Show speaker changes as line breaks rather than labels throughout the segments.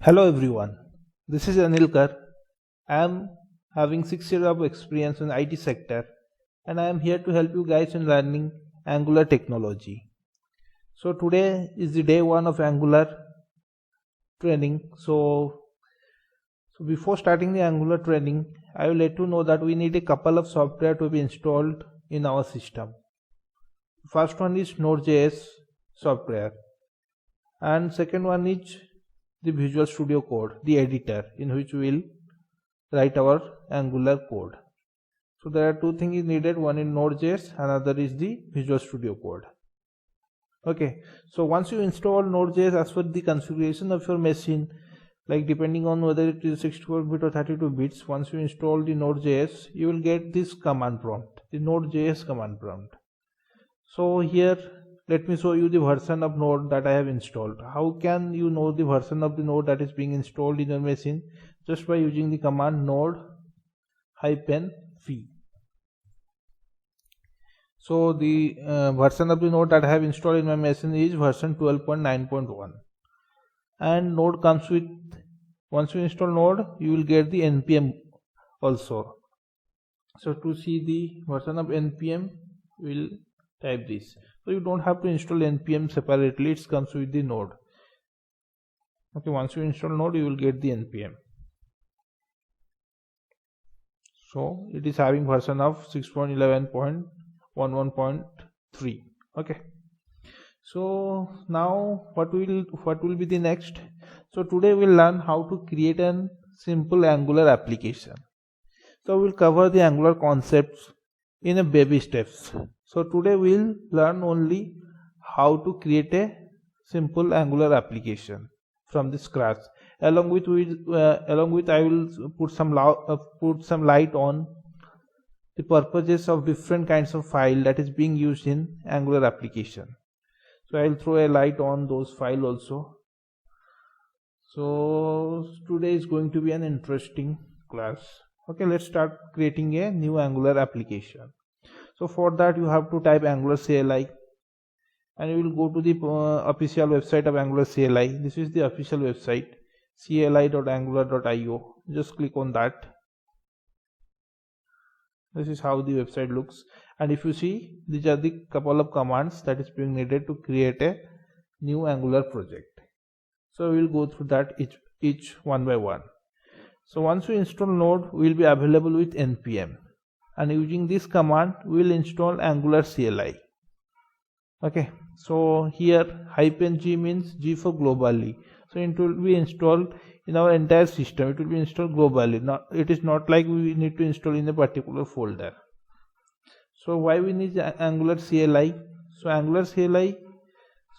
Hello everyone, this is Anilkar. I am having 6 years of experience in IT sector and I am here to help you guys in learning Angular technology. So today is the day 1 of Angular training. So before starting the Angular training, I will let you know that we need a couple of software to be installed in our system. First one is Node.js software and second one is the Visual Studio Code, the editor in which we will write our Angular code. So there are two things needed, one in Node.js, another is the Visual Studio Code. Okay, so once you install Node.js as per the configuration of your machine, like depending on whether it is 64-bit or 32 bits, once you install the Node.js, you will get this command prompt, the Node.js command prompt. So here let me show you the version of Node that I have installed. How can you know the version of the Node that is being installed in your machine? Just by using the command node-v. So the version of the Node that I have installed in my machine is version 12.9.1. And Node comes with, once you install Node, you will get the npm also. So to see the version of npm, we will type this. So you don't have to install npm separately, it comes with the Node. Okay, once you install Node, you will get the npm. So it is having version of 6.11.11.3. okay, so now what will be the next? So today we'll learn how to create a simple Angular application. So we'll cover the Angular concepts in a baby steps. So today we'll learn only how to create a simple Angular application from the scratch. Along with I will put some light on the purposes of different kinds of file that is being used in Angular application. So I will throw a light on those files also. So today is going to be an interesting class. Okay, let's start creating a new Angular application. So for that you have to type Angular CLI and you will go to the official website of Angular CLI. This is the official website, cli.angular.io. Just click on that. This is how the website looks, and if you see, these are the couple of commands that is being needed to create a new Angular project. So we will go through that each one by one. So once we install Node, we will be available with npm, and using this command we will install Angular CLI. Okay, so here -g means G for globally, so it will be installed in our entire system. It will be installed globally. It is not like we need to install in a particular folder. So why we need Angular CLI? So Angular CLI,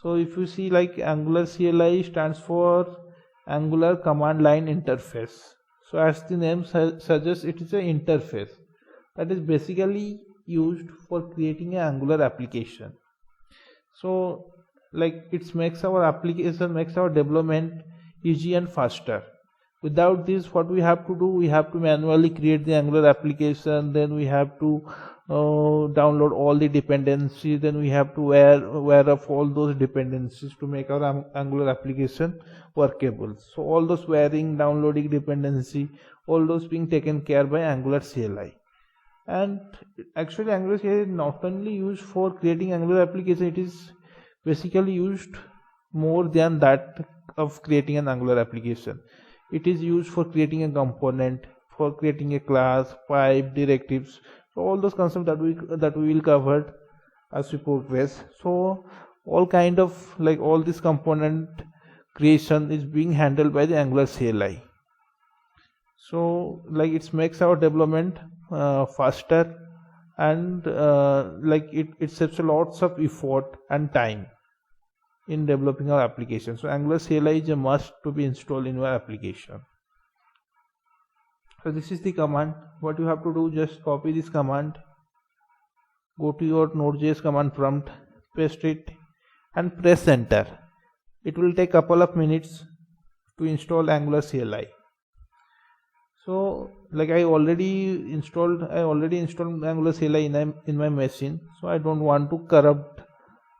so if you see, like, Angular CLI stands for Angular Command Line Interface. So as the name suggests, it is an interface that is basically used for creating an Angular application. So like it makes our application, makes our development easy and faster. Without this, what we have to do, we have to manually create the Angular application, then we have to download all the dependencies, then we have to ware up all those dependencies to make our Angular application workable. So all those waring, downloading dependency, all those being taken care by Angular CLI. And actually Angular CLI is not only used for creating Angular application, it is basically used more than that of creating an Angular application. It is used for creating a component, for creating a class, pipe, directives. So all those concepts that we will cover as we progress. So all kind of, like, all this component creation is being handled by the Angular CLI. So like it makes our development faster, and like it saves lots of effort and time in developing our application. So Angular CLI is a must to be installed in your application. So this is the command. What you have to do, just copy this command, go to your Node.js command prompt, paste it and press enter. It will take a couple of minutes to install Angular CLI. So like I already installed Angular CLI in my machine, so I don't want to corrupt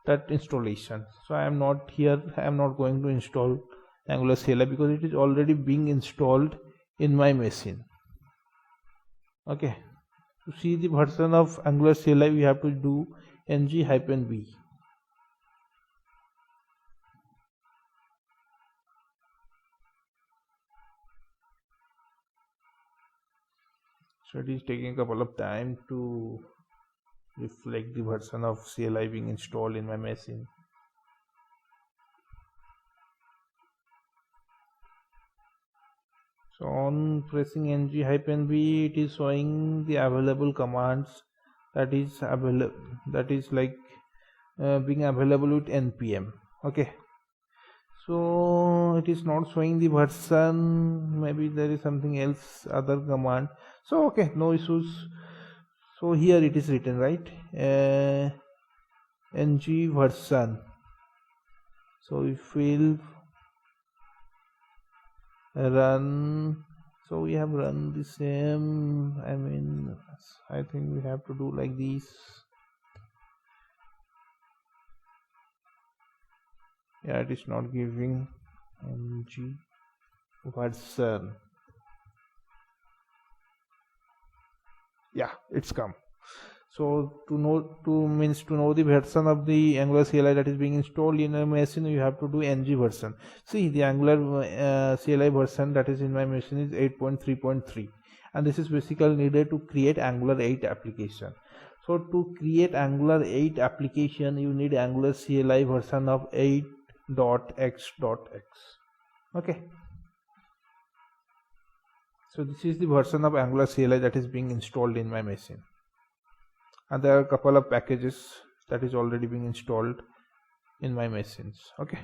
that installation. So I am not going to install Angular CLI because it is already being installed in my machine. Okay, to see the version of Angular CLI we have to do ng-v. So it is taking a couple of time to reflect the version of CLI being installed in my machine. So on pressing ng-v, it is showing the available commands that is available, that is like being available with npm. Okay, so it is not showing the version, maybe there is something else, other command. So okay, no issues. So here it is written, right, ng version. So if we'll run, so we have run the same, I mean, I think we have to do like this. Yeah, it is not giving ng version. Yeah, it's come. So to know the version of the Angular CLI that is being installed in a machine, you have to do ng version. See, the Angular CLI version that is in my machine is 8.3.3, and this is basically needed to create Angular 8 application. So to create Angular 8 application, you need Angular CLI version of 8.x.x. Okay, so this is the version of Angular CLI that is being installed in my machine, and there are a couple of packages that is already being installed in my machines. Okay,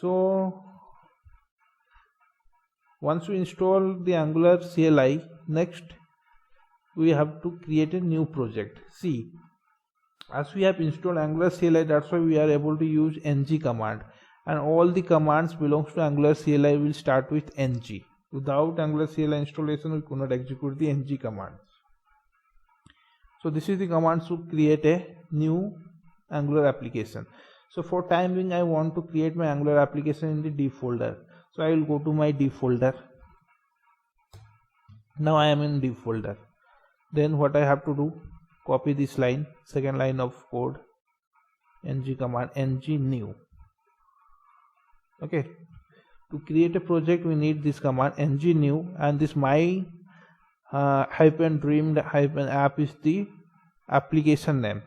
so once we install the Angular CLI, next we have to create a new project. See, as we have installed Angular CLI, that's why we are able to use ng command, and all the commands belongs to Angular CLI will start with ng. Without Angular CLI installation, we could not execute the ng commands. So this is the commands to create a new Angular application. So for time being, I want to create my Angular application in the D folder. So I will go to my D folder. Now I am in D folder. Then what I have to do, copy this line, second line of code, ng command, ng new. Okay, to create a project we need this command ng new, and this my -dream -app is the application name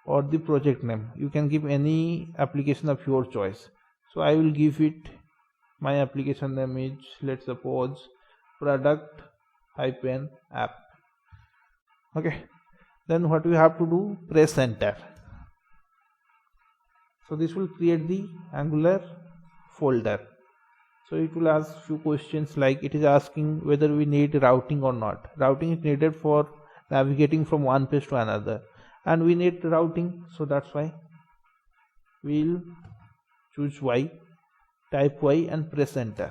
or the project name. You can give any application of your choice. So I will give it, my application name is, let's suppose, product-app. Okay, then what we have to do, press enter. So this will create the Angular folder. So it will ask few questions, like it is asking whether we need routing or not. Routing is needed for navigating from one page to another, and we need routing, so that's why we'll choose Y, type Y and press enter.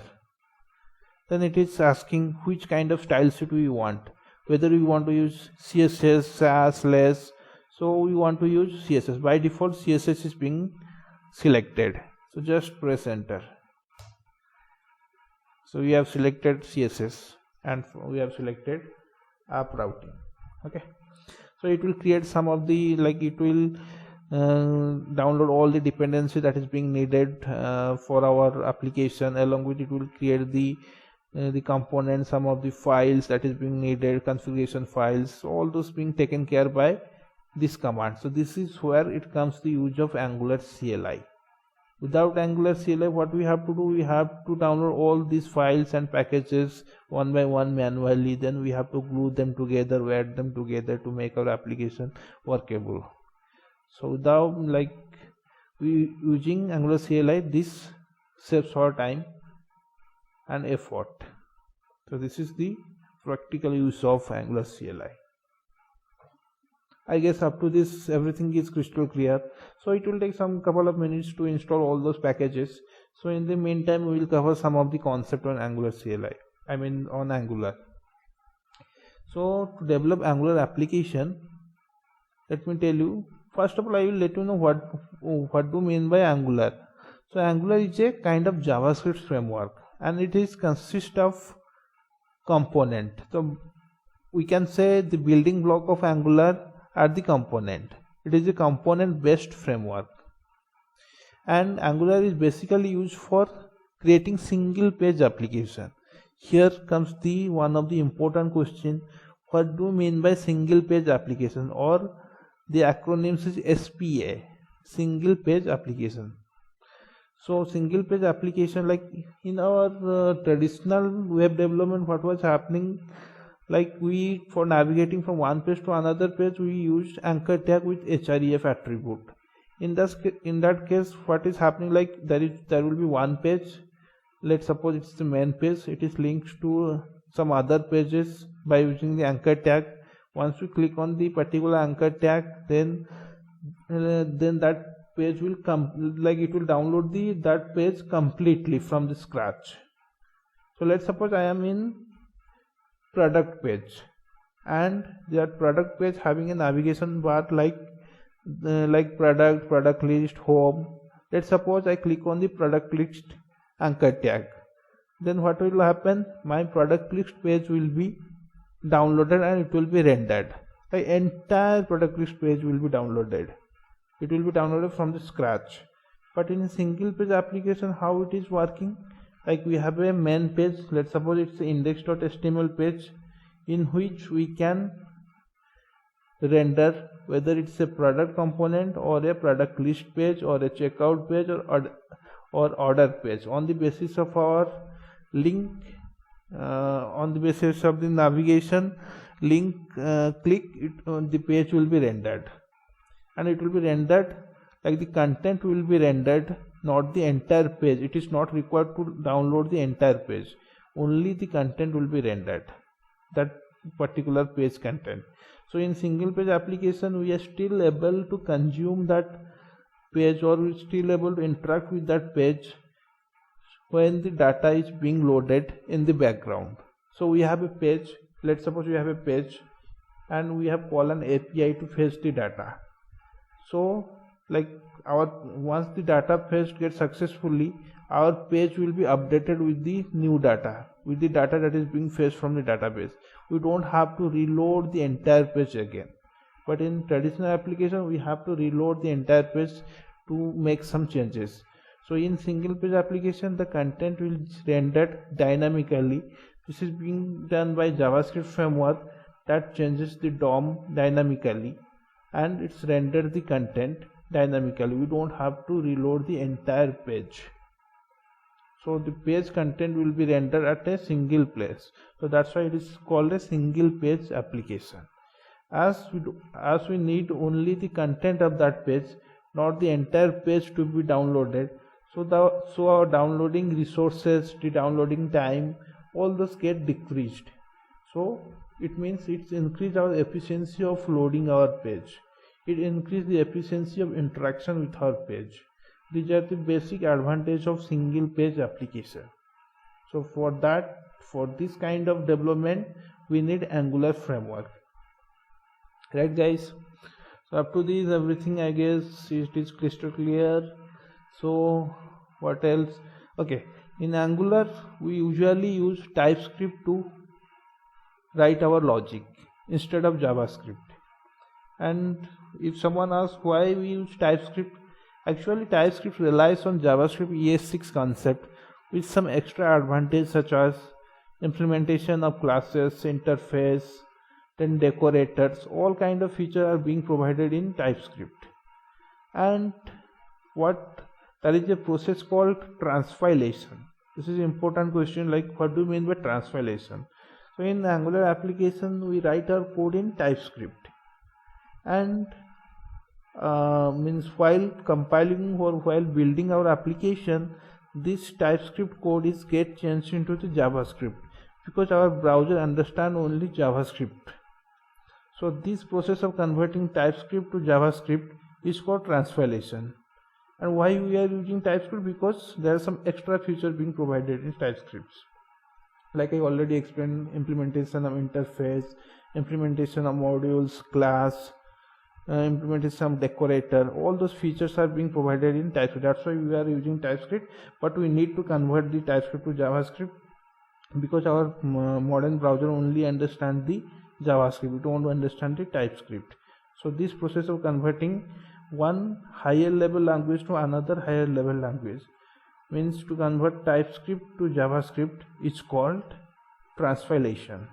Then it is asking which kind of style sheet we want, whether we want to use CSS, SAS, less. So we want to use CSS. By default CSS is being selected, so just press enter. So we have selected CSS and we have selected app routing. Okay, so it will create some of the, like it will download all the dependency that is being needed for our application. Along with it will create the components, some of the files that is being needed, configuration files, all those being taken care by this command. So this is where it comes the use of Angular CLI. Without Angular CLI, what we have to do, we have to download all these files and packages one by one manually. Then we have to glue them together, add them together to make our application workable. So without, like, we using Angular CLI, this saves our time and effort. So this is the practical use of Angular CLI. I guess up to this everything is crystal clear. So it will take some couple of minutes to install all those packages. So in the meantime we will cover some of the concept on Angular CLI, I mean on Angular. So to develop Angular application, let me tell you, first of all I will let you know what do you mean by Angular. So Angular is a kind of JavaScript framework, and it is consist of component. So we can say the building block of Angular are the component. It is a component based framework, and Angular is basically used for creating single page application. Here comes the one of the important question: what do you mean by single page application, or the acronyms is SPA, single page application. So single page application, like in our traditional web development, what was happening, like we, for navigating from one page to another page, we used anchor tag with href attribute. In that case, what is happening, like there will be one page. Let's suppose it's the main page. It is linked to some other pages by using the anchor tag. Once we click on the particular anchor tag, then that page will come, like it will download that page completely from the scratch. So let's suppose I am in product page, and that product page having a navigation bar like product list, home. Let's suppose I click on the product list anchor tag, then what will happen, my product list page will be downloaded and it will be rendered. The entire product list page will be downloaded. It will be downloaded from the scratch. But in a single page application, how it is working, like we have a main page. Let's suppose it's the index.html page, in which we can render whether it's a product component or a product list page or a checkout page or order page on the basis of our link, on the basis of the navigation link click it, the page will be rendered, and it will be rendered, like the content will be rendered, not the entire page. It is not required to download the entire page, only the content will be rendered, that particular page content. So in single page application, we are still able to consume that page, or we are still able to interact with that page when the data is being loaded in the background. So we have a page, let's suppose we have a page and we have called an API to fetch the data. So like once the data fetched gets successfully, our page will be updated with the new data, with the data that is being fetched from the database. We don't have to reload the entire page again. But in traditional application, we have to reload the entire page to make some changes. So in single page application, the content will be rendered dynamically. This is being done by JavaScript framework that changes the DOM dynamically, and it's rendered the content dynamically. We don't have to reload the entire page. So the page content will be rendered at a single place. So that's why it is called a single page application. As we need only the content of that page, not the entire page to be downloaded. So our downloading resources, the downloading time, all those get decreased. So it means it's increased our efficiency of loading our page. It increased the efficiency of interaction with our page. These are the basic advantage of single page application. So for this kind of development, we need Angular framework. Right guys? So up to this, everything I guess it is crystal clear. So what else? Okay, in Angular we usually use TypeScript to write our logic instead of JavaScript. And if someone asks why we use TypeScript, actually TypeScript relies on JavaScript ES6 concept with some extra advantage such as implementation of classes, interface, then decorators. All kind of features are being provided in TypeScript. And there is a process called transpilation. This is an important question, like what do you mean by transpilation? So in Angular application, we write our code in TypeScript, and means while compiling or while building our application, this TypeScript code is get changed into the JavaScript, because our browser understand only JavaScript. So this process of converting TypeScript to JavaScript is called transpilation. And why we are using TypeScript? Because there are some extra features being provided in TypeScript. Like I already explained, implementation of interface, implementation of modules, class, implemented some decorator. All those features are being provided in TypeScript. That's why we are using TypeScript, but we need to convert the TypeScript to JavaScript because our modern browser only understands the JavaScript. We don't understand the TypeScript. So this process of converting one higher level language to another higher level language means to convert TypeScript to JavaScript is called transpilation.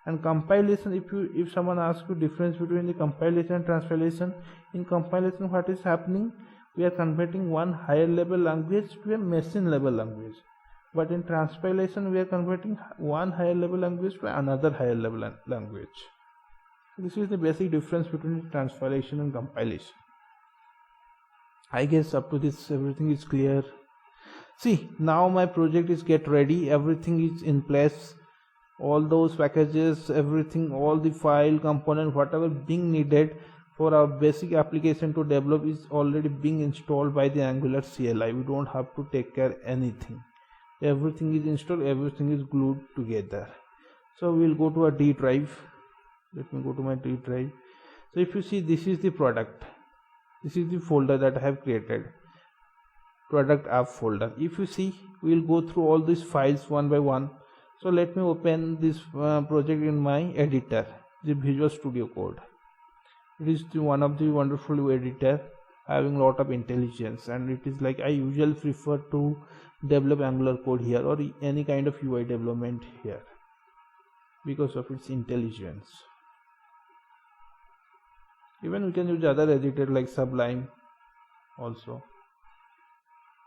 And compilation, if someone asks you difference between the compilation and transpilation, in compilation what is happening, we are converting one higher level language to a machine level language, but in transpilation we are converting one higher level language to another higher level language. This is the basic difference between transpilation and compilation. I guess up to this everything is clear. See, now my project is get ready, everything is in place, all those packages, everything, all the file component, whatever being needed for our basic application to develop is already being installed by the Angular CLI. We don't have to take care anything. Everything is installed, everything is glued together. So we'll go to a D drive. Let me go to my D drive. So if you see, this is the product. This is the folder that I have created, product app folder. If you see, we'll go through all these files one by one. So let me open this project in my editor, the Visual Studio Code. It is one of the wonderful editor having lot of intelligence, and it is like I usually prefer to develop Angular code here or any kind of UI development here because of its intelligence. Even we can use other editor like Sublime also.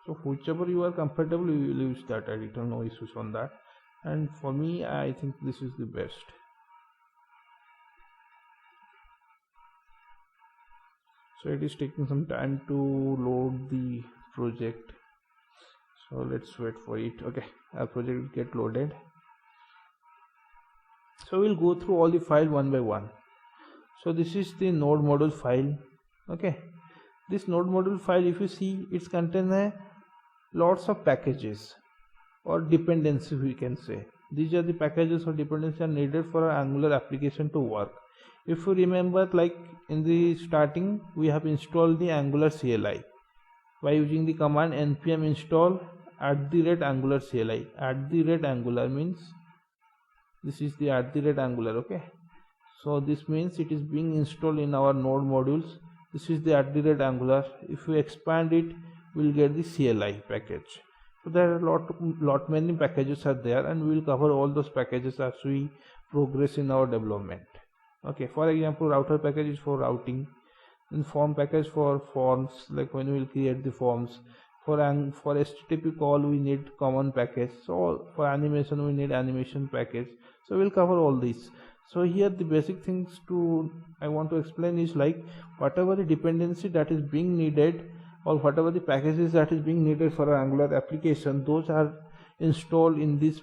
So whichever you are comfortable, you will use that editor, no issues on that. And for me, I think this is the best. So it is taking some time to load the project, so let's wait for it. Okay, our project will get loaded. So we'll go through all the file one by one. So this is the node module file. Okay, this node module file, if you see, it's contain lots of packages or dependencies, we can say. These are the packages or dependencies are needed for our Angular application to work. If you remember, like in the starting, we have installed the Angular CLI by using the command npm install @Angular CLI. @Angular means this is the @Angular. Okay, so this means it is being installed in our node modules. This is the @Angular. If we expand it, we'll get the CLI package. So there are lot many packages are there, and we will cover all those packages as we progress in our development. Okay, for example, router package is for routing, and form package for forms, like when we will create the forms. For HTTP call we need common package. So for animation we need animation package. So we'll cover all these. So here the basic things I want to explain is like whatever the dependency that is being needed, or whatever the packages that is being needed for our Angular application, those are installed in this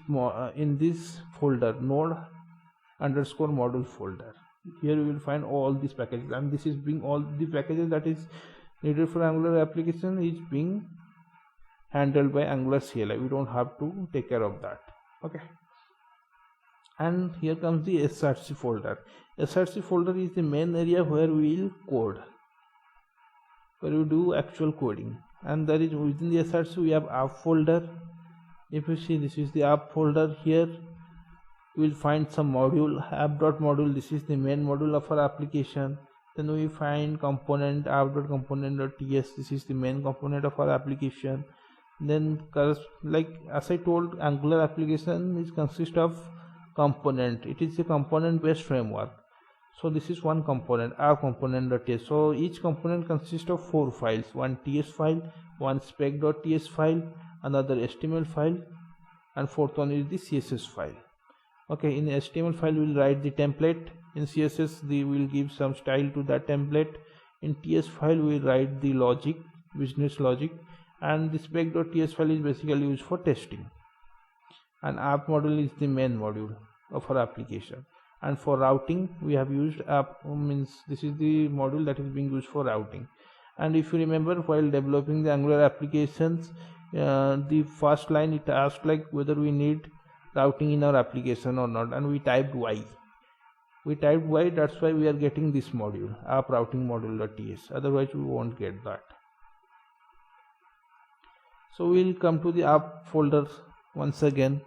folder, node_module folder. Here you will find all these packages, and this is being all the packages that is needed for Angular application is being handled by Angular CLI. We don't have to take care of that. Okay, and here comes the SRC folder. SRC folder is the main area where we will code, where we do actual coding, and that is within the SRC we have app folder. If you see, this is the app folder. Here we will find some module, app.module. This is the main module of our application. Then we find component, app.component.ts. This is the main component of our application. Then like as I told, Angular application is consist of component. It is a component based framework. So this is one component, app component.ts. So each component consists of 4 files, one ts file, one spec.ts file, another HTML file, and fourth one is the CSS file. Okay, in the HTML file we will write the template. In CSS we will give some style to that template. In TS file we will write the logic, business logic, and the spec.ts file is basically used for testing. And app module is the main module of our application. And for routing we have used app, means this is the module that is being used for routing. And if you remember, while developing the Angular applications, the first line it asked like whether we need routing in our application or not, and we typed Y. We typed y, that's why we are getting this module, app routing module.ts, otherwise we won't get that. So we'll come to the app folder once again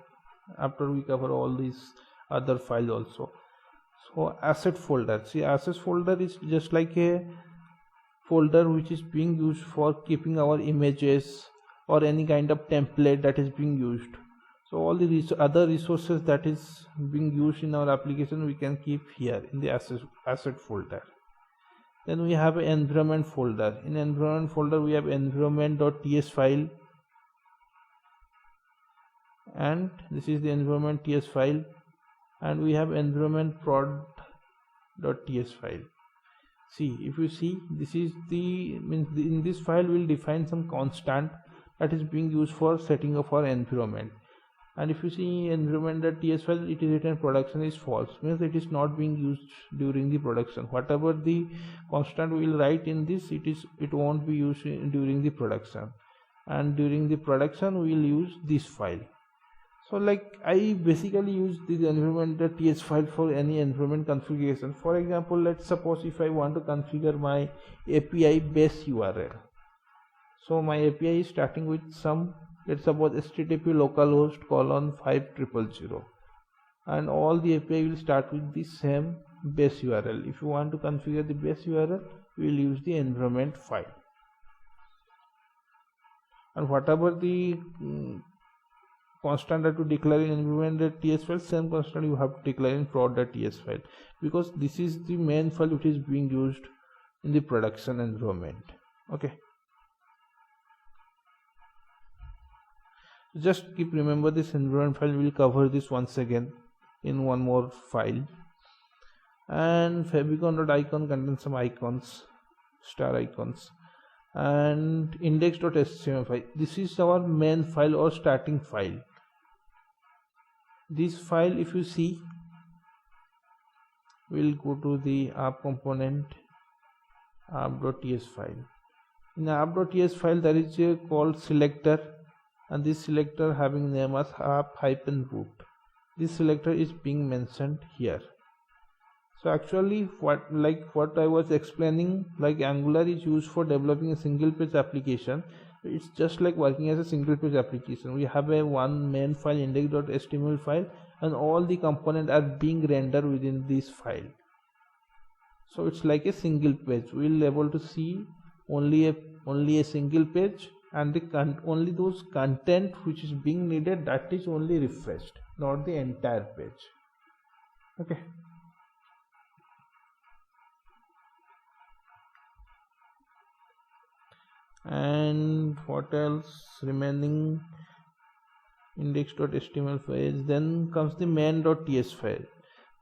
after we cover all these other files also. So asset folder, see, asset folder is just like a folder which is being used for keeping our images or any kind of template that is being used. So all the other resources that is being used in our application we can keep here in the asset folder. Then we have an environment folder. In environment folder we have environment.ts file, and this is the environment.ts file, and we have environment prod.ts file. See, if you see, this is the in this file we'll define some constant that is being used for setting up our environment. And if you see environment.ts file, it is written production is false, means it is not being used during the production. Whatever the constant we will write in this, it won't be used during the production, and during the production we will use this file. So like I basically use this environment.ts file for any environment configuration. For example, let's suppose if I want to configure my API base URL. So my API is starting with some, let's suppose http localhost :5000, and all the API will start with the same base URL. If you want to configure the base URL, we will use the environment file, and whatever the constant that you declare in environment.ts file, same constant you have to declare in prod.ts file, because this is the main file which is being used in the production environment. Okay, just keep remember this environment file. We'll cover this once again in one more file. And favicon.icon contains some icons, star icons, and index.html file. This is our main file or starting file. This file, if you see, we'll go to the app component, app.ts file. In app.ts file there is a called selector, and this selector having name as app-root. This selector is being mentioned here. So actually what I was explaining, like Angular is used for developing a single page application. It's just like working as a single page application. We have a one main file, index.html file, and all the components are being rendered within this file. So it's like a single page. We'll be able to see only a single page, and the only those content which is being needed, that is only refreshed, not the entire page. Okay. And what else remaining? Index.html file. Then comes the main.ts file.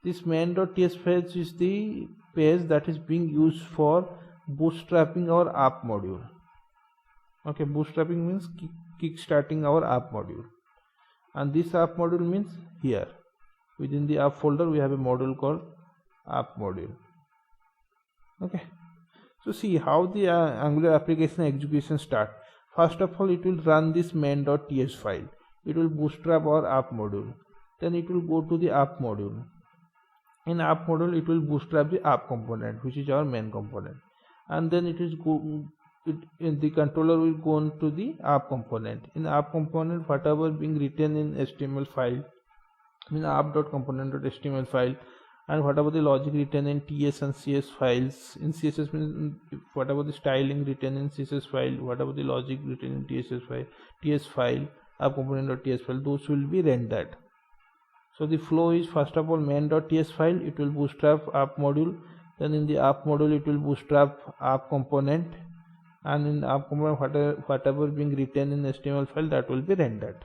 This main.ts file is the page that is being used for bootstrapping our app module. Okay, bootstrapping means kickstarting our app module, and this app module means here within the app folder we have a module called app module. Okay. So see how the Angular application execution start. First of all, it will run this main.ts file. It will bootstrap our app module. Then it will go to the app module. In app module, it will bootstrap the app component, which is our main component. And then in the controller will go on to the app component. In app component, whatever being written in HTML file, in app.component.html file, and whatever the logic written in TS and CS files. In CSS means whatever the styling written in CSS file, whatever the logic written in TS file, app component.ts file, those will be rendered. So the flow is, first of all, main.ts file, it will bootstrap app module. Then in the app module it will bootstrap app component, and in app component whatever being written in HTML file, that will be rendered.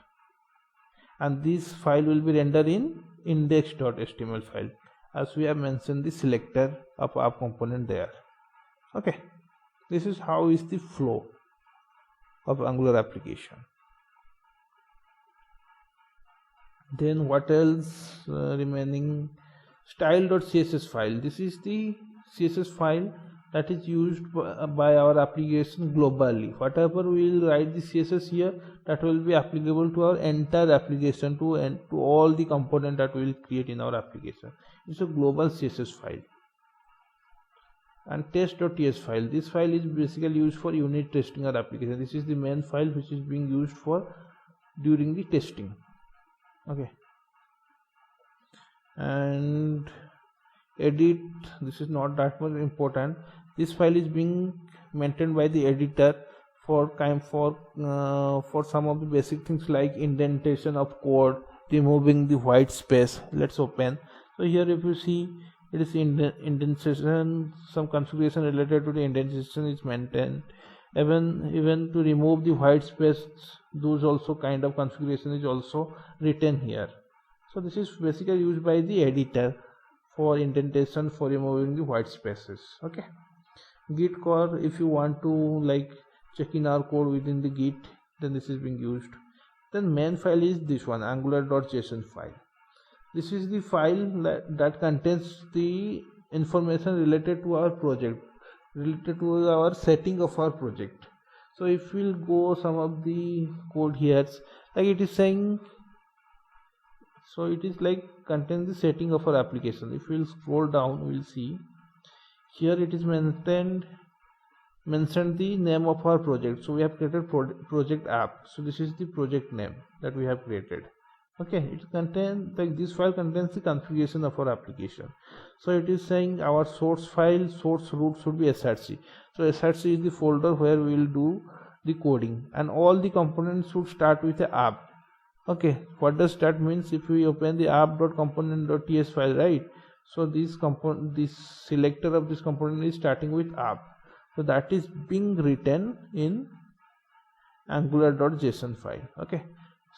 And this file will be rendered in index.html file, as we have mentioned the selector of app component there. Okay, this is how is the flow of Angular application. Then what else remaining? Style.css file. This is the CSS file that is used by our application globally. Whatever we will write the CSS here, that will be applicable to our entire application, to all the component that we will create in our application. It's a global CSS file. And test.ts file, this file is basically used for unit testing our application. This is the main file which is being used for during the testing. Okay, and edit, this is not that much important. This file is being maintained by the editor for some of the basic things like indentation of code, removing the white space. Let's open. So here if you see, it is indentation, some configuration related to the indentation is maintained. Even to remove the white space, those also kind of configuration is also written here. So this is basically used by the editor for indentation, for removing the white spaces. Okay, git core, if you want to like check in our code within the git, then this is being used. Then main file is this one, angular.json file. This is the file that contains the information related to our project, related to our setting of our project. So if we'll go some of the code here, like it is saying, so it is like contains the setting of our application. If we'll scroll down, we'll see here it is mentioned the name of our project. So we have created project app. So this is the project name that we have created. Okay, it contains, like this file contains the configuration of our application. So it is saying our source file, source root should be src. So src is the folder where we will do the coding, and all the components should start with the app. Okay, what does that means? If we open the app.component.ts file, right? So this selector of this component is starting with app. So that is being written in angular.json file. Okay,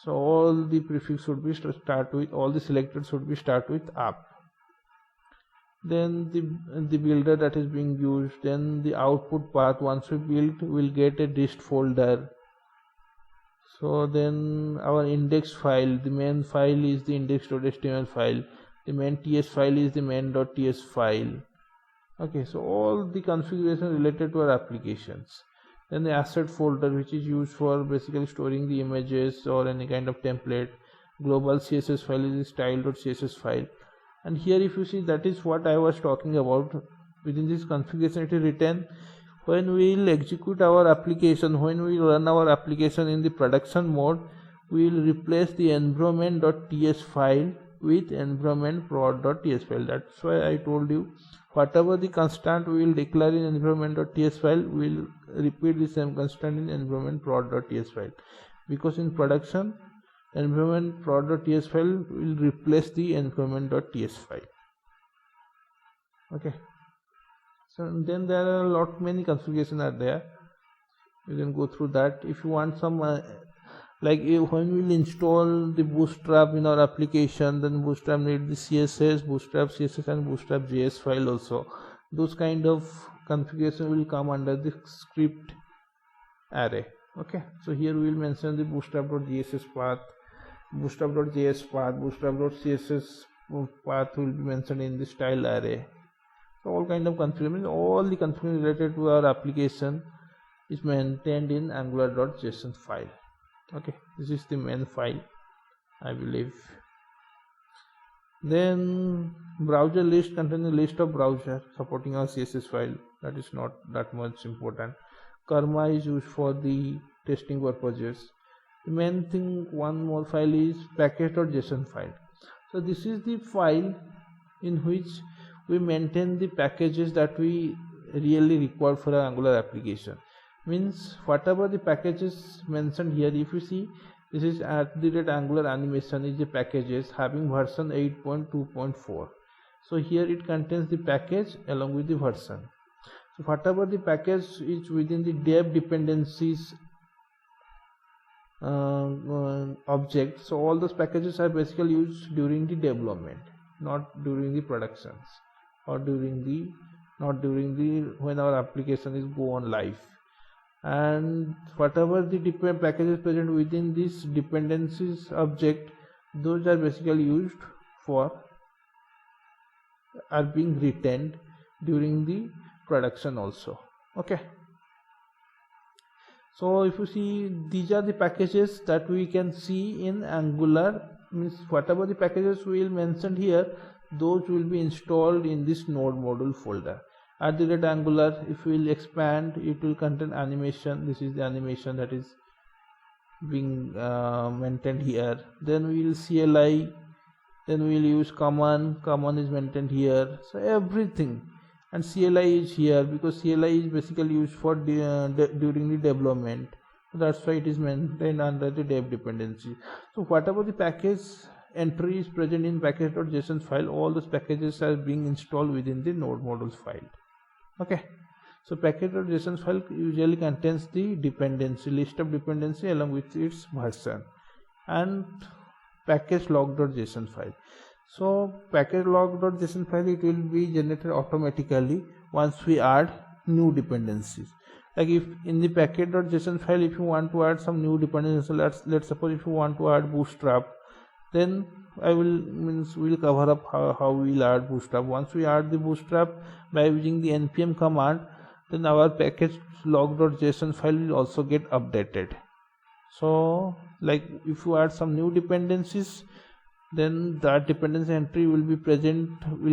so all the prefix should be start with, all the selected should be start with app. Then the builder that is being used, then the output path, once we build, we'll get a dist folder. So then our index file, the main file is the index.html file, the main ts file is the main.ts file. Okay, so all the configuration related to our applications. Then the asset folder, which is used for basically storing the images or any kind of template. Global css file is the style.css file. And here if you see, that is what I was talking about. Within this configuration it is written, when we will execute our application, when we run our application in the production mode, we will replace the environment.ts file with environment.prod.ts file. That's why I told you, whatever the constant we will declare in environment.ts file, we will repeat the same constant in environment.prod.ts file, because in production environment.prod.ts file will replace the environment.ts file. Okay, so then there are many configurations are there. You can go through that. If you want some like when we will install the Bootstrap in our application, then Bootstrap need the CSS, Bootstrap CSS and Bootstrap JS file also. Those kind of configuration will come under the script array. Okay, so here we will mention the bootstrap.js path, bootstrap.js path, bootstrap.css path will be mentioned in the style array. So all kind of configuration, all the configuration related to our application is maintained in angular.json file. Okay, this is the main file, I believe. Then browser list contains a list of browser supporting our CSS file. That is not that much important. Karma is used for the testing purposes. The main thing, one more file is package.json file. So this is the file in which we maintain the packages that we really require for our Angular application. Means whatever the packages mentioned here, if you see, this is @Angular animation is the packages having version 8.2.4. So here it contains the package along with the version. So whatever the package is within the dev dependencies object, so all those packages are basically used during the development, not during the productions, or not during the when our application is go on live. And whatever the packages present within this dependencies object, those are basically used for, are being retained during the production also. Okay, so if you see, these are the packages that we can see in Angular. Means whatever the packages we will mention here, those will be installed in this node module folder. At the rate Angular, if we will expand, it will contain animation. This is the animation that is being maintained here. Then we will CLI, then we will use common is maintained here. So everything, and CLI is here because CLI is basically used for during the development. That's why it is maintained under the dev dependency. So whatever the package entry is present in package.json file, all those packages are being installed within the node modules file. Okay, so package.json file usually contains the dependency list of dependency along with its version, and package log.json file. So package log.json file, it will be generated automatically once we add new dependencies. Like if in the package.json file, if you want to add some new dependencies, so let's suppose if you want to add Bootstrap, then we'll cover up how we'll add Bootstrap. Once we add the Bootstrap by using the npm command, then our package log.json file will also get updated. So like if you add some new dependencies, then that dependency entry will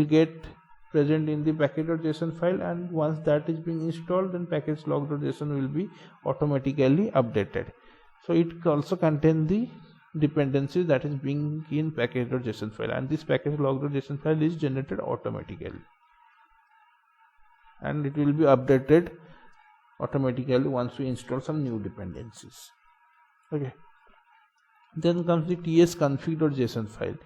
get present in the package.json file, and once that is being installed, then package log.json will be automatically updated. So it also contains the dependencies that is being in package.json file, and this package log.json file is generated automatically, and it will be updated automatically once we install some new dependencies. Okay, then comes the tsconfig.json file.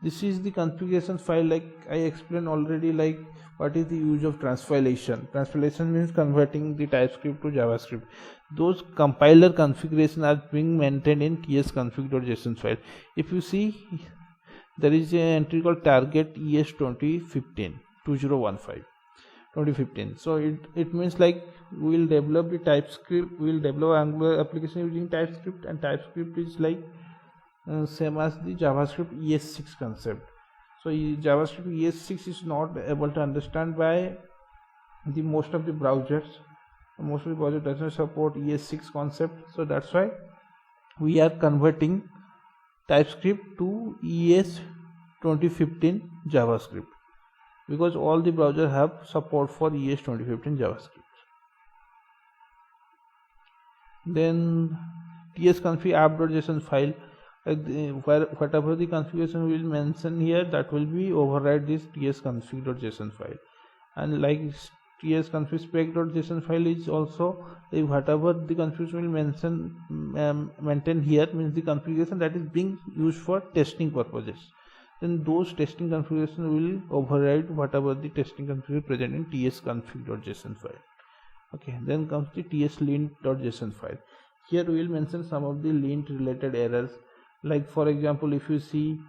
This is the configuration file, like I explained already, like what is the use of transpilation. Transpilation means converting the TypeScript to JavaScript. Those compiler configuration are being maintained in tsconfig.json file. If you see, there is an entry called target ES 2015. So it means like we will develop the TypeScript, we will develop Angular application using TypeScript, and TypeScript is like same as the JavaScript ES6 concept. So JavaScript ES6 is not able to understand by the most of the browsers. Most of the browsers does not support ES6 concept, so that's why we are converting TypeScript to ES 2015 JavaScript, because all the browsers have support for ES 2015 JavaScript. Then tsconfig app.json file, whatever the configuration we will mention here, that will be override this tsconfig.json file. And like tsconfig spec.json file is also, whatever the configuration will mention maintain here, means the configuration that is being used for testing purposes, then those testing configuration will override whatever the testing configuration present in tsconfig.json file. Okay, then comes the tslint.json file. Here we will mention some of the lint related errors. Like for example, if you see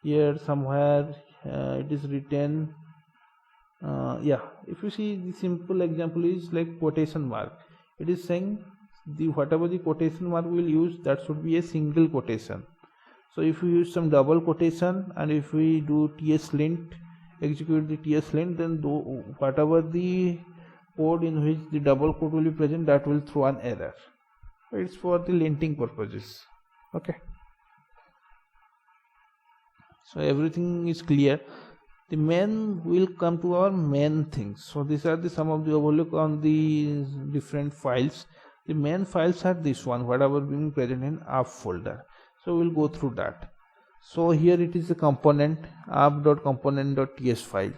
here somewhere it is written, if you see, the simple example is like quotation mark. It is saying whatever the quotation mark we will use, that should be a single quotation. So if we use some double quotation, and if we do tslint, execute the tslint, then whatever the code in which the double quote will be present, that will throw an error. It's for the linting purposes. Okay, so everything is clear. The main will come to our main things. So these are some of the overlook on the different files. The main files are this one, whatever being present in app folder. So we'll go through that. So here it is a component, app.component.ts file.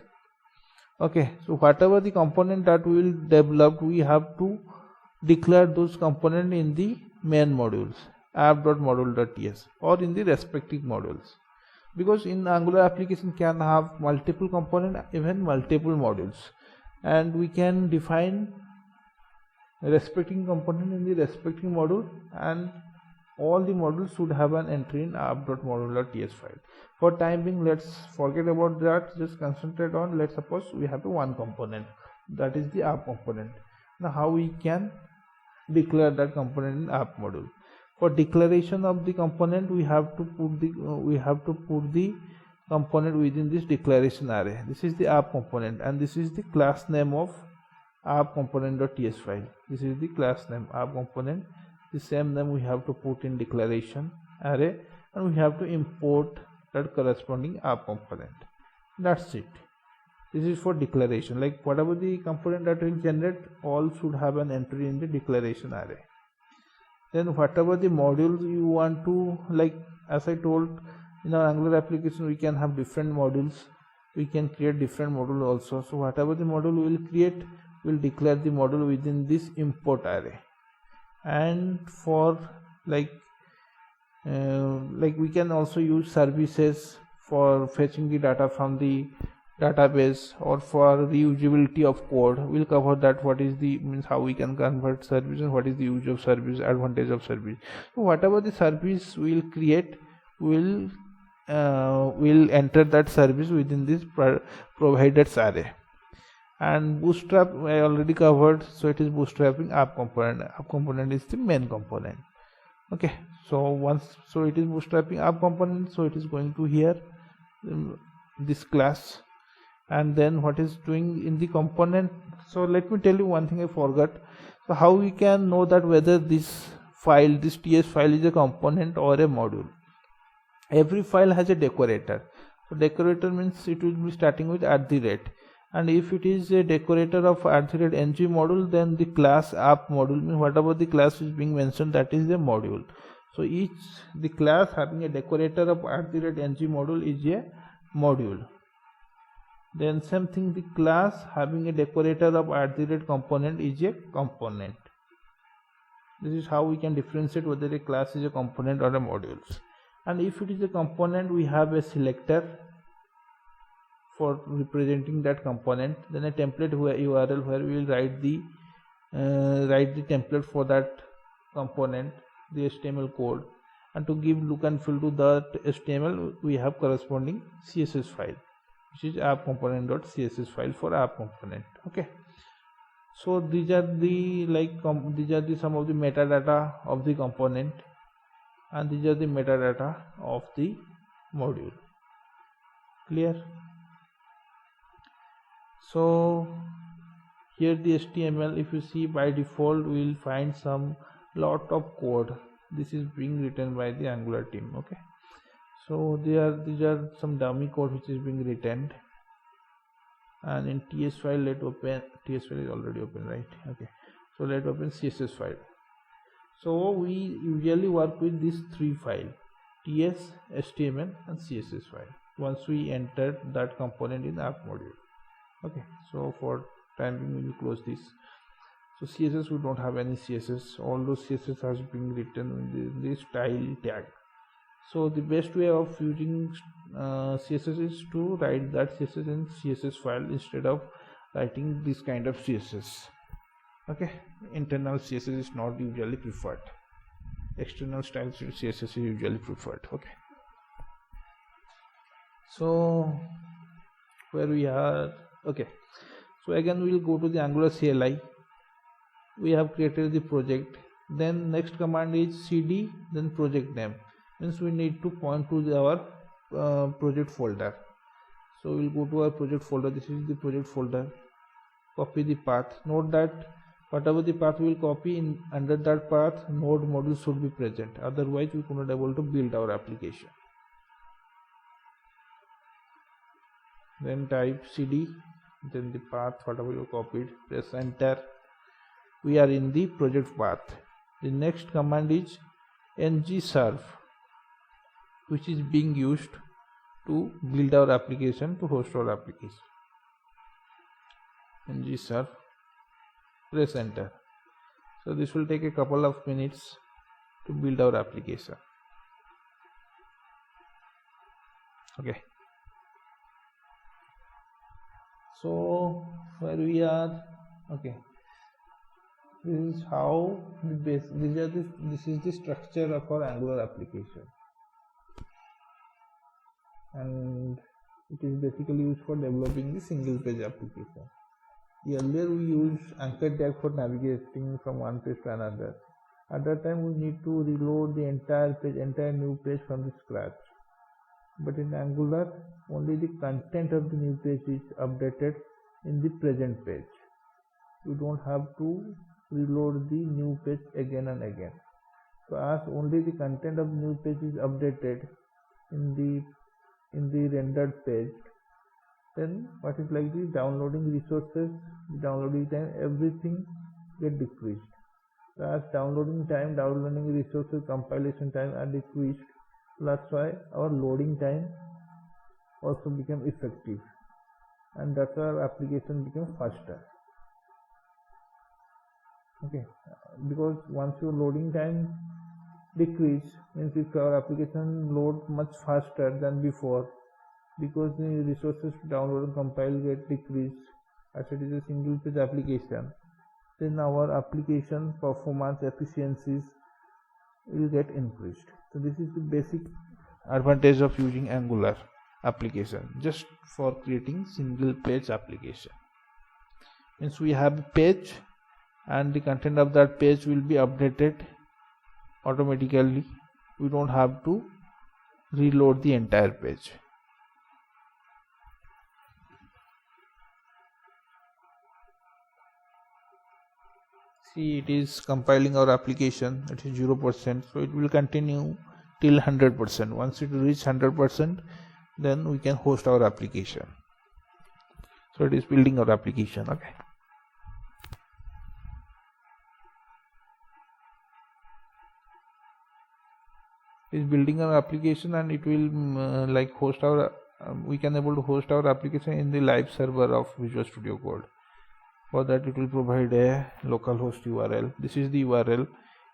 Okay, so whatever the component that we will develop, we have to declare those components in the main modules, app.module.ts, or in the respective modules, because in Angular application can have multiple components, even multiple modules, and we can define respecting component in the respective module, and all the modules should have an entry in app.module.ts file. For time being, let's forget about that, just concentrate on, let's suppose we have one component, that is the app component. Now how we can declare that component in app module? For declaration of the component, we have to put the component within this declaration array. This is the app component, and this is the class name of app component.ts file. This is the class name, app component. The same name we have to put in declaration array, and we have to import that corresponding app component. That's it. This is for declaration, like whatever the component that will generate, all should have an entry in the declaration array. Then whatever the modules you want to, like as I told, in our Angular application we can have different modules, we can create different module also. So whatever the module we will create, we'll declare the module within this import array. And for like we can also use services for fetching the data from the database, or for reusability of code. We'll cover that, what is the means, how we can convert service, and what is the use of service, advantage of service. So whatever the service we'll create, we'll enter that service within this provided array. And bootstrap I already covered, so it is bootstrapping app component. App component is the main component. Okay, so it is bootstrapping app component, so it is going to here this class. And then what is doing in the component, so let me tell you one thing I forgot. So how we can know that whether this file, this ts file, is a component or a module? Every file has a decorator. So decorator means it will be starting with @, and if it is a decorator of @ng module, then the class app module means whatever the class is being mentioned, that is a module. So the class having a decorator of @ng module is a module. Then same thing, the class having a decorator of @ component is a component. This is how we can differentiate whether a class is a component or a module. And if it is a component, we have a selector for representing that component, then a template URL where we will write the template for that component, the HTML code. And to give look and feel to that HTML, we have corresponding CSS file, which is app component.css file for app component. Okay, so these are the some of the metadata of the component, and these are the metadata of the module. Clear? So here the HTML, if you see, by default we will find some lot of code. This is being written by the Angular team. Okay, so these are some dummy code which is being written. And in ts file, let open, ts file is already open, right? Okay, so let open css file. So we usually work with these three files, ts, html and css file, once we enter that component in app module. Okay, so for time being we will close this. So css, we don't have any css, all those css has been written in the style tag. So the best way of using css is to write that css in css file instead of writing this kind of css. Okay, internal css is not usually preferred, external style css is usually preferred. Okay, so where we are, okay, so again we will go to the Angular CLI. We have created the project. Then next command is cd, then project name, means we need to point to our project folder. So we'll go to our project folder. This is the project folder. Copy the path. Note that whatever the path we will copy, in under that path node module should be present, otherwise we could not able to build our application. Then type cd, then the path whatever you copied, press enter. We are in the project path. The next command is ngserve, which is being used to build our application, to host our application. ngserve, press enter. So this will take a couple of minutes to build our application. Okay, so where we are, okay, this is how the base, this is the structure of our Angular application, and it is basically used for developing the single page application. Earlier we used anchor tag for navigating from one page to another. At that time we need to reload the entire new page from the scratch. But in Angular, only the content of the new page is updated in the present page. you don't have to reload the new page again and again. So as only the content of new page is updated in the rendered page, then what is like the downloading resources, the downloading time, everything get decreased. So as downloading time, downloading resources, compilation time are decreased, that's why our loading time also become effective, and that's why our application become faster. Okay, because once your loading time decrease, means if our application load much faster than before, because the resources to download and compile get decreased, as it is a single page application, then our application performance efficiencies will get increased. So this is the basic advantage of using Angular application just for creating single page application. Means we have a page and the content of that page will be updated automatically. We don't have to reload the entire page. See, it is compiling our application. It is 0%, so it will continue till 100%. Once it reaches 100%, then we can host our application. So it is building our application. Okay, it is building our application, and it will like host our we can able to host our application in the live server of Visual Studio Code. For that, it will provide a localhost URL. This is the URL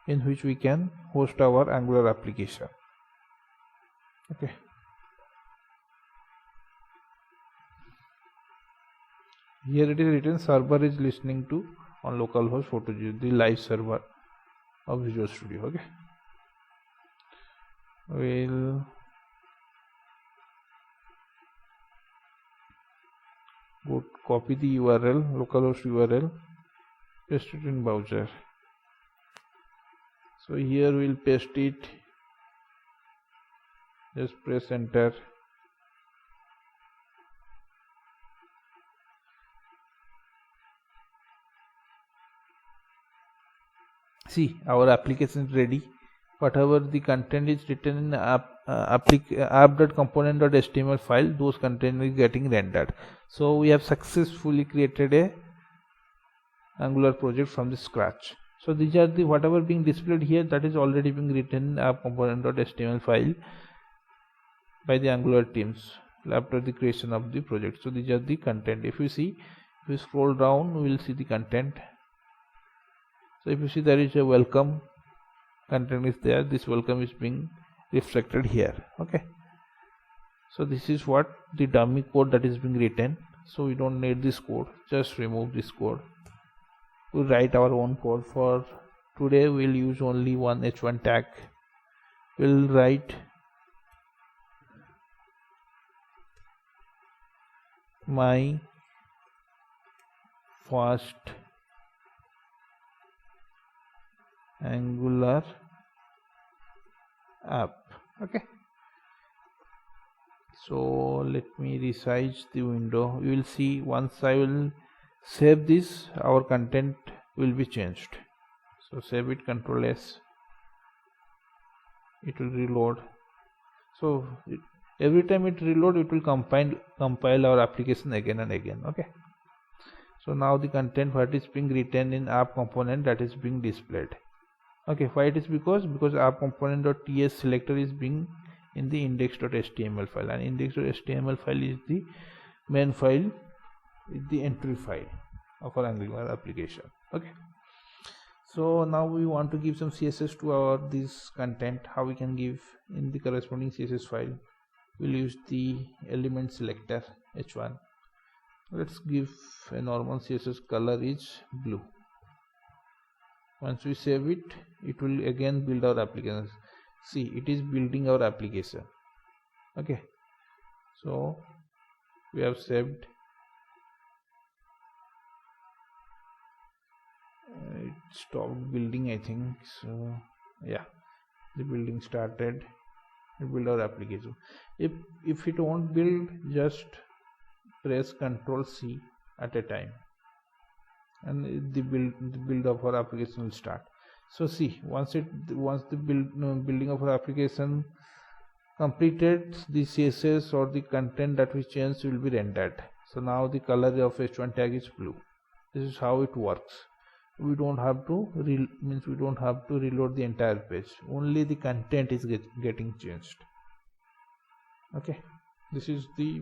in which we can host our Angular application. Okay, here it is written server is listening to on localhost 42, the live server of Visual Studio. Okay, we'll go copy the URL, localhost URL, paste it in browser. So here we'll paste it, just press enter. See, our application is ready. Whatever the content is written in app.component.html file, those content is getting rendered. So we have successfully created a Angular project from the scratch. So these are the whatever being displayed here, that is already being written in app.component.html file by the Angular teams after the creation of the project. So these are the content. If you see, if you scroll down, we will see the content. So if you see, there is a welcome content is there. This welcome is being reflected here. Okay, so this is what the dummy code that is being written. So we don't need this code, just remove this code. We'll write our own code. For today we'll use only one h1 tag. We'll write my first Angular app. Okay, so let me resize the window. You will see, once I will save this, our content will be changed. So save it, Control S, it will reload. So every time it reload, it will compile our application again and again. Okay, so now the content what is being written in app component, that is being displayed. Okay, why it is? Because app component.ts selector is being in the index.html file, and index.html file is the main file, is the entry file of our Angular application. Okay, so now we want to give some CSS to our this content. How we can give in the corresponding CSS file? We'll use the element selector h1. Let's give a normal CSS color is blue. Once we save it, it will again build our application. See, it is building our application. Okay, so we have saved. It stopped building, I think. So yeah, the building started. It build our application. If it won't build, just press Ctrl C at a time and the build of our application will start. So see, once the building of our application completed, the CSS or the content that we changed will be rendered. So now the color of h1 tag is blue. This is how it works. We don't have to reload the entire page. Only the content is getting changed. Okay, this is the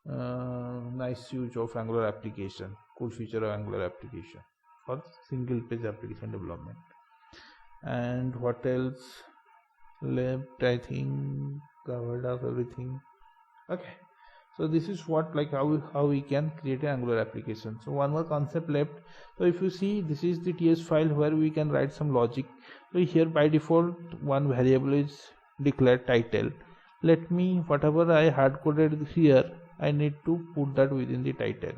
nice use of Angular application, cool feature of Angular application for single page application development. And what else left? I think covered up everything. Okay, so this is what, like, how we can create an Angular application. So one more concept left. So if you see, this is the TS file where we can write some logic. So here by default one variable is declared title. Let me, whatever I hard coded here, I need to put that within the title.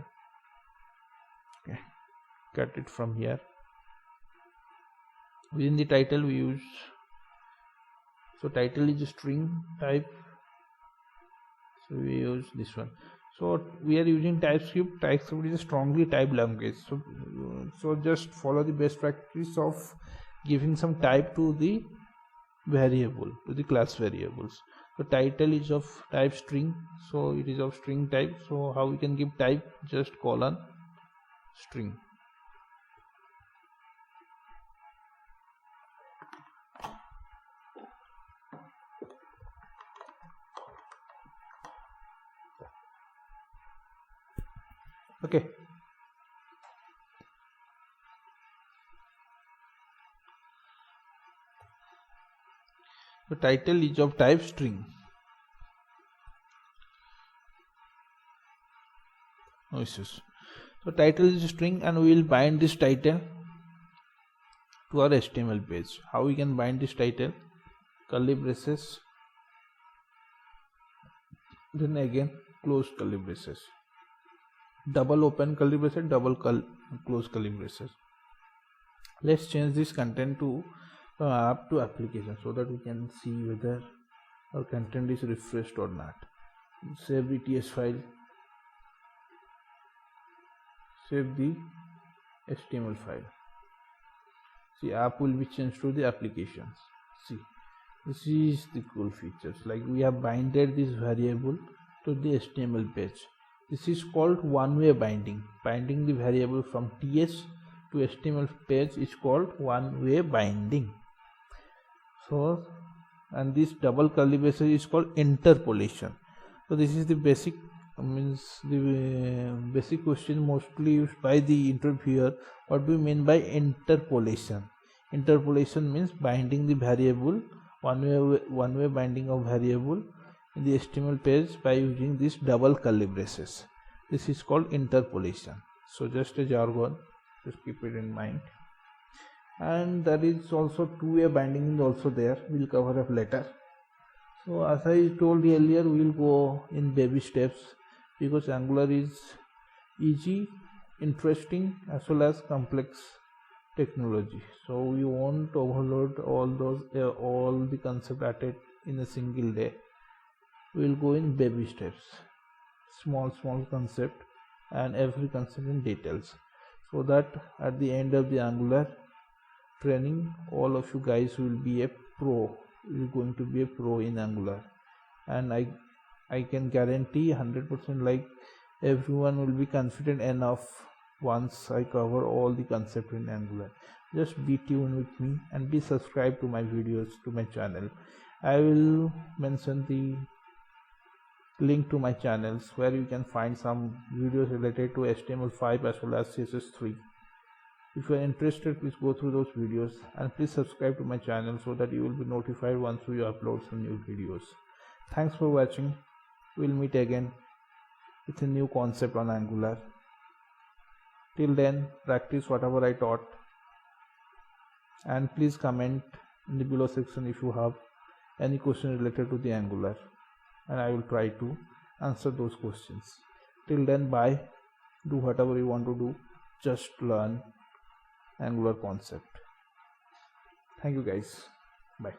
Okay, cut it from here. Within the title we use, so title is a string type, so we use this one. So we are using TypeScript. TypeScript is a strongly typed language, so just follow the best practice of giving some type to the variable, to the class variables. So title is of type string, so it is of string type. So how we can give type? Just colon string. Okay, the title is of type string. No issues. So title is a string, and we will bind this title to our HTML page. How we can bind this title? Curly braces, then again close curly braces, double open curly braces, double close curly braces. Let's change this content to app to application, so that we can see whether our content is refreshed or not. Save the TS file, save the HTML file. See, app will be changed to the applications. See, this is the cool features, like we have binded this variable to the HTML page. This is called one-way binding. Binding the variable from TS to HTML page is called one-way binding. So, and this double curly braces is called interpolation. So this is the basic, basic question mostly used by the interviewer. What do you mean by interpolation? Interpolation means binding the variable, one-way binding of variable in the HTML page by using this double curly braces. This is called interpolation. So just a jargon, just keep it in mind. And that is also two-way binding is also there. We'll cover up later. So as I told you earlier, we'll go in baby steps, because Angular is easy, interesting, as well as complex technology. So we won't overload all the concept at it in a single day. We'll go in baby steps, small concept, and every concept in details, so that at the end of the Angular training, all of you guys will be a pro. You're going to be a pro in Angular, and I can guarantee 100%, like, everyone will be confident enough once I cover all the concept in Angular. Just be tuned with me and be subscribed to my videos, to my channel. I will mention the link to my channels where you can find some videos related to HTML5 as well as CSS3. If you are interested, please go through those videos, and please subscribe to my channel so that you will be notified once we upload some new videos. Thanks for watching. We'll meet again with a new concept on Angular. Till then, practice whatever I taught, and please comment in the below section if you have any question related to the Angular, and I will try to answer those questions. Till then, bye. Do whatever you want to do. Just learn Angular concept. Thank you guys. Bye.